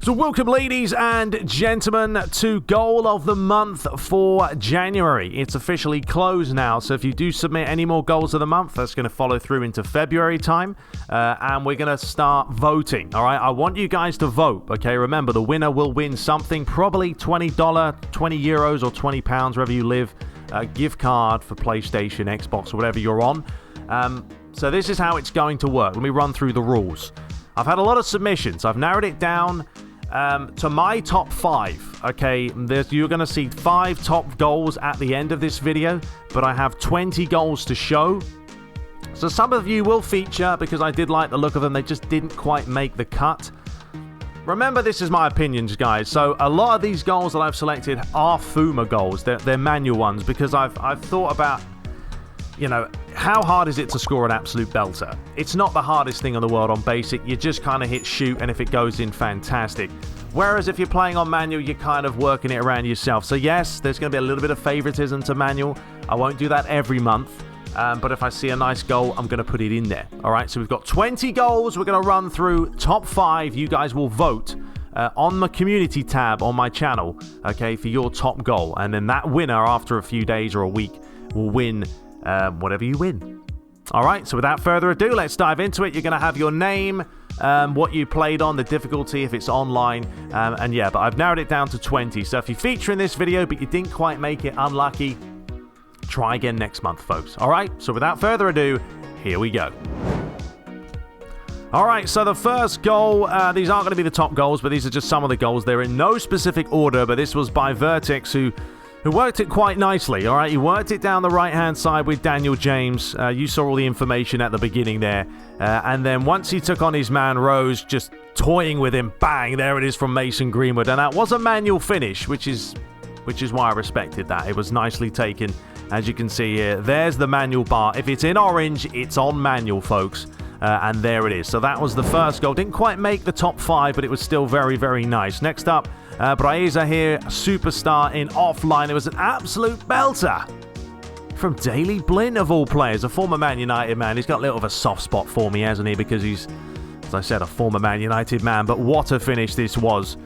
So welcome, ladies and gentlemen, to Goal of the Month for January. It's officially closed now, so if you do submit any more Goals of the Month, that's going to follow through into February time, and we're going to start voting, all right? I want you guys to vote, okay? Remember, the winner will win something, probably $20, 20 euros or 20 pounds, wherever you live, a gift card for PlayStation, Xbox, or whatever you're on. So this is how it's going to work. Let me run through the rules. I've had a lot of submissions. I've narrowed it down to my top 5, okay? You're going to see 5 top goals at the end of this video, but I have 20 goals to show. So some of you will feature because I did like the look of them. They just didn't quite make the cut. Remember, this is my opinions, guys. So a lot of these goals that I've selected are Fuma goals. They're manual ones because I've thought about, you know, how hard is it to score an absolute belter? It's not the hardest thing in the world on basic. You just kind of hit shoot, and if it goes in, fantastic. Whereas if you're playing on manual, you're kind of working it around yourself. So yes, there's going to be a little bit of favoritism to manual. I won't do that every month. But if I see a nice goal, I'm going to put it in there. All right, so we've got 20 goals. We're going to run through top 5. You guys will vote on the community tab on my channel, okay, for your top goal. And then that winner, after a few days or a week, will win whatever you win. All right, so without further ado, let's dive into it. You're going to have your name, what you played on, the difficulty if it's online, and yeah, but I've narrowed it down to 20. So if you feature in this video but you didn't quite make it, unlucky, try again next month, folks. All right, so without further ado, here we go. All right, so the first goal, these aren't going to be the top goals, but these are just some of the goals. They're in no specific order, but this was by Vertex, who worked it quite nicely, all right? He worked it down the right-hand side with Daniel James. You saw all the information at the beginning there. And then once he took on his man, Rose, just toying with him, bang, there it is from Mason Greenwood. And that was a manual finish, which is why I respected that. It was nicely taken, as you can see here. There's the manual bar. If it's in orange, it's on manual, folks. And there it is. So that was the first goal. Didn't quite make the top 5, but it was still very, very nice. Next up, Braeza here, superstar in offline. It was an absolute belter from Daley Blind, of all players, a former Man United man. He's got a little of a soft spot for me, hasn't he? Because he's, as I said, a former Man United man. But what a finish this was.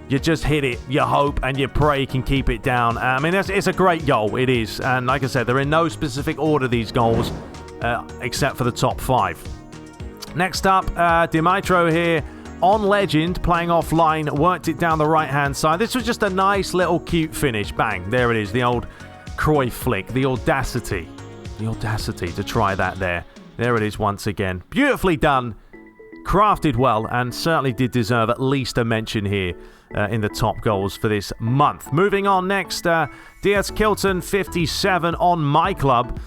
You just hit it, you hope, and you pray you can keep it down. I mean, it's a great goal, it is. And like I said, they're in no specific order, these goals, except for the top 5. Next up, Dimitro here, on Legend, playing offline, worked it down the right-hand side. This was just a nice little cute finish. Bang, there it is, the old Cruyff flick, the audacity to try that there. There it is once again. Beautifully done, crafted well, and certainly did deserve at least a mention here in the top goals for this month. Moving on next, DS Kilton 57 on my club.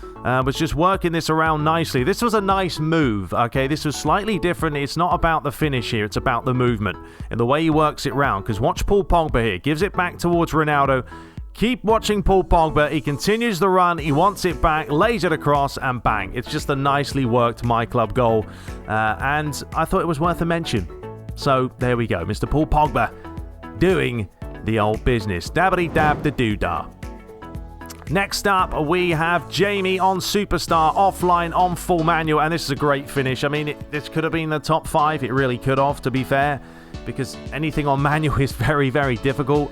Was just working this around nicely. This was a nice move, okay? This was slightly different. It's not about the finish here. It's about the movement and the way he works it round. Because watch Paul Pogba here. Gives it back towards Ronaldo. Keep watching Paul Pogba. He continues the run. He wants it back, lays it across, and bang. It's just a nicely worked my club goal. And I thought it was worth a mention. So there we go. Mr. Paul Pogba doing the old business. Dabbity-dab the doodah. Next up, we have Jamie on Superstar, offline, on full manual, and this is a great finish. I mean, this could have been the top 5. It really could have, to be fair, because anything on manual is very, very difficult.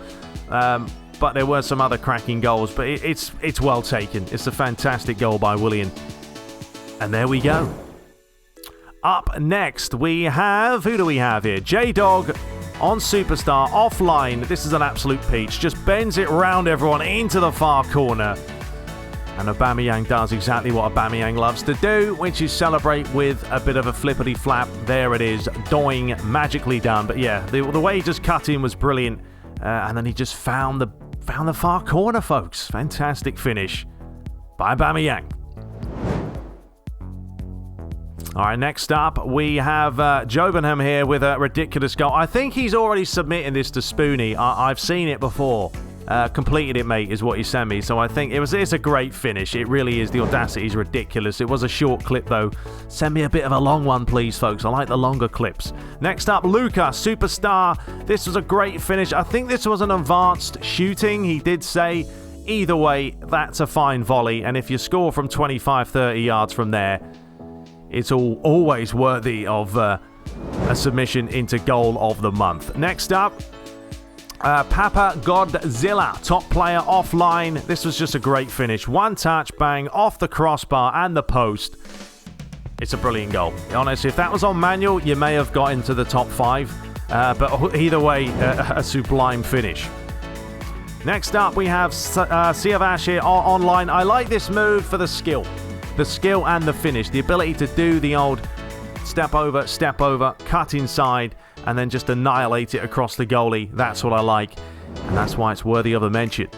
But there were some other cracking goals, but it's well taken. It's a fantastic goal by Willian. And there we go. Up next, we have... Who do we have here? J-Dog on Superstar, offline. This is an absolute peach. Just bends it round everyone into the far corner. And Aubameyang does exactly what Aubameyang loves to do, which is celebrate with a bit of a flippity flap. There it is. Doing, magically done. But yeah, the way he just cut in was brilliant. And then he just found the far corner, folks. Fantastic finish by Aubameyang. All right, next up, we have Jobenham here with a ridiculous goal. I think he's already submitting this to Spoonie. I've seen it before. Completed it, mate, is what he sent me. So I think it's a great finish. It really is. The audacity is ridiculous. It was a short clip, though. Send me a bit of a long one, please, folks. I like the longer clips. Next up, Luca, Superstar. This was a great finish. I think this was an advanced shooting, he did say. Either way, that's a fine volley. And if you score from 25, 30 yards from there, it's always worthy of a submission into goal of the month. Next up, Papa Godzilla, top player offline. This was just a great finish. One touch, bang, off the crossbar and the post. It's a brilliant goal. Honestly, if that was on manual, you may have got into the top 5. But either way, a sublime finish. Next up, we have Sea of Ash here online. I like this move for the skill. The skill and the finish. The ability to do the old step over, cut inside, and then just annihilate it across the goalie. That's what I like, and that's why it's worthy of a mention.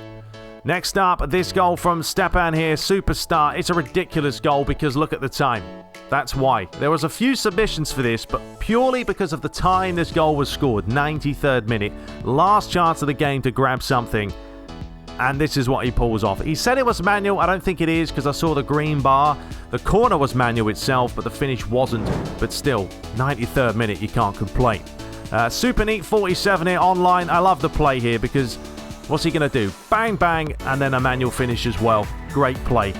Next up, this goal from Stepan here, superstar. It's a ridiculous goal because look at the time. That's why. There was a few submissions for this, but purely because of the time this goal was scored. 93rd minute. Last chance of the game to grab something. And this is what he pulls off. He said it was manual. I don't think it is because I saw the green bar. The corner was manual itself, but the finish wasn't. But still, 93rd minute, you can't complain. Super Neat 47 here online. I love the play here because what's he going to do? Bang, bang, and then a manual finish as well. Great play.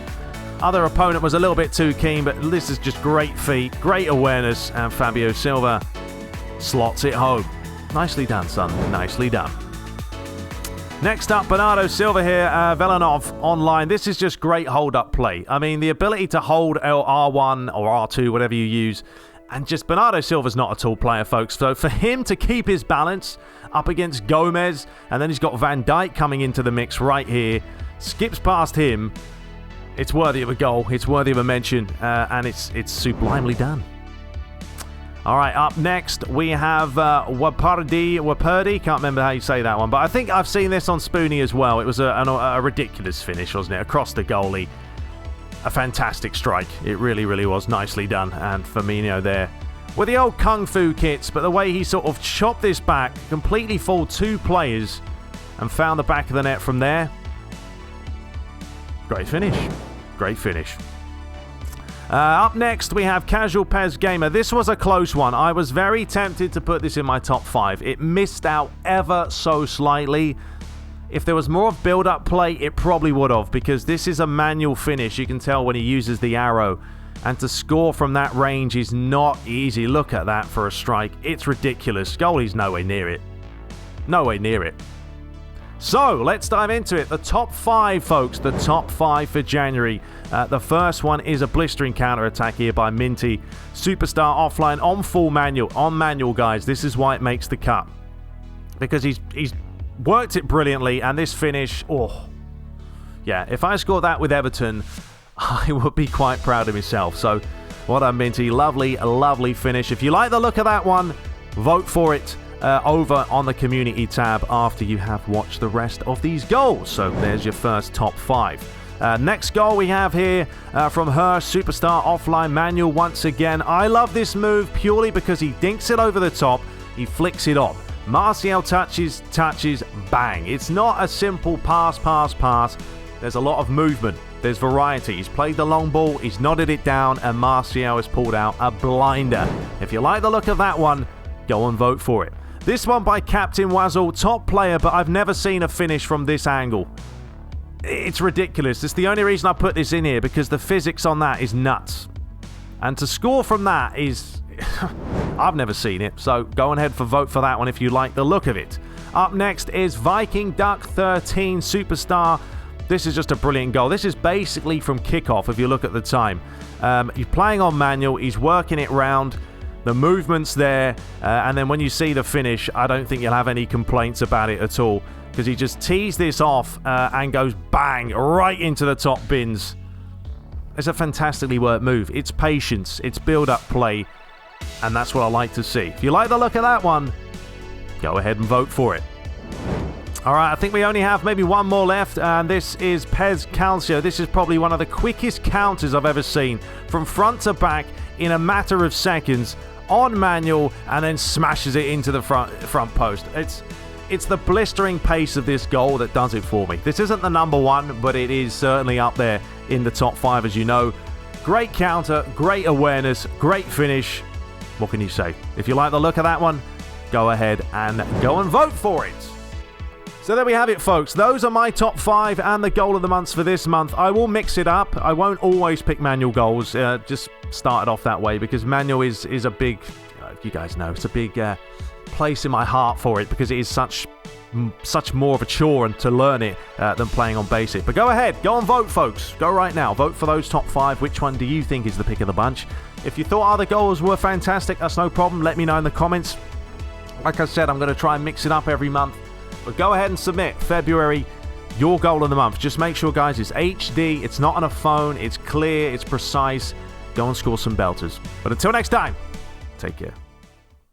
Other opponent was a little bit too keen, but this is just great feet, great awareness, and Fabio Silva slots it home. Nicely done, son. Nicely done. Next up, Bernardo Silva here, Velanov online. This is just great hold-up play. I mean, the ability to hold R1 or R2, whatever you use, and just Bernardo Silva's not a tall player, folks. So for him to keep his balance up against Gomez, and then he's got Van Dijk coming into the mix right here, skips past him. It's worthy of a goal. It's worthy of a mention, and it's sublimely done. All right, up next, we have Waperdi. Can't remember how you say that one, but I think I've seen this on Spoonie as well. It was a ridiculous finish, wasn't it? Across the goalie. A fantastic strike. It really, really was. Nicely done. And Firmino there with the old Kung Fu kits, but the way he sort of chopped this back, completely fooled 2 players, and found the back of the net from there. Great finish. Great finish. Up next, we have Casual PES Gamer. This was a close one. I was very tempted to put this in my top 5. It missed out ever so slightly. If there was more of build-up play, it probably would have, because this is a manual finish. You can tell when he uses the arrow. And to score from that range is not easy. Look at that for a strike. It's ridiculous. Goalie's nowhere near it. Nowhere near it. So, let's dive into it. The top 5, folks. The top 5 for January. The first one is a blistering counter-attack here by Minty. Superstar offline on full manual. On manual, guys. This is why it makes the cut. Because he's worked it brilliantly. And this finish, oh. Yeah, if I scored that with Everton, I would be quite proud of myself. So, well done, Minty. Lovely, lovely finish. If you like the look of that one, vote for it. Over on the community tab after you have watched the rest of these goals. So there's your first top 5. Next goal we have here from her, superstar offline manual once again. I love this move purely because he dinks it over the top, he flicks it on. Martial touches, bang. It's not a simple pass. There's a lot of movement. There's variety. He's played the long ball, he's nodded it down, and Martial has pulled out a blinder. If you like the look of that one, go and vote for it. This one by Captain Wazzle, top player, but I've never seen a finish from this angle. It's ridiculous. It's the only reason I put this in here, because the physics on that is nuts. And to score from that is... I've never seen it, so go ahead for vote for that one if you like the look of it. Up next is Viking Duck 13 Superstar. This is just a brilliant goal. This is basically from kickoff if you look at the time. He's playing on manual, he's working it round. The movement's there, and then when you see the finish, I don't think you'll have any complaints about it at all, because he just tees this off and goes bang right into the top bins. It's a fantastically worked move. It's patience, it's build-up play, and that's what I like to see. If you like the look of that one, go ahead and vote for it. All right, I think we only have maybe one more left, and this is PES Calcio. This is probably one of the quickest counters I've ever seen, from front to back in a matter of seconds. On manual, and then smashes it into the front post. It's the blistering pace of this goal that does it for me. This isn't the number 1, but it is certainly up there in the top 5, as you know. Great counter, great awareness, great finish. What can you say? If you like the look of that one, go ahead and go and vote for it. So there we have it, folks. Those are my top 5 and the goal of the months for this month. I will mix it up. I won't always pick manual goals. Just started off that way because manual is a big you guys know, it's a big place in my heart for it because it is such more of a chore and to learn it than playing on basic. But go ahead, go and vote, folks. Go right now. Vote for those top 5. Which one do you think is the pick of the bunch? If you thought other goals were fantastic, that's no problem. Let me know in the comments. Like I said, I'm going to try and mix it up every month. But go ahead and submit February, your goal of the month. Just make sure, guys, it's HD, it's not on a phone, it's clear, it's precise. Go and score some belters. But until next time, take care.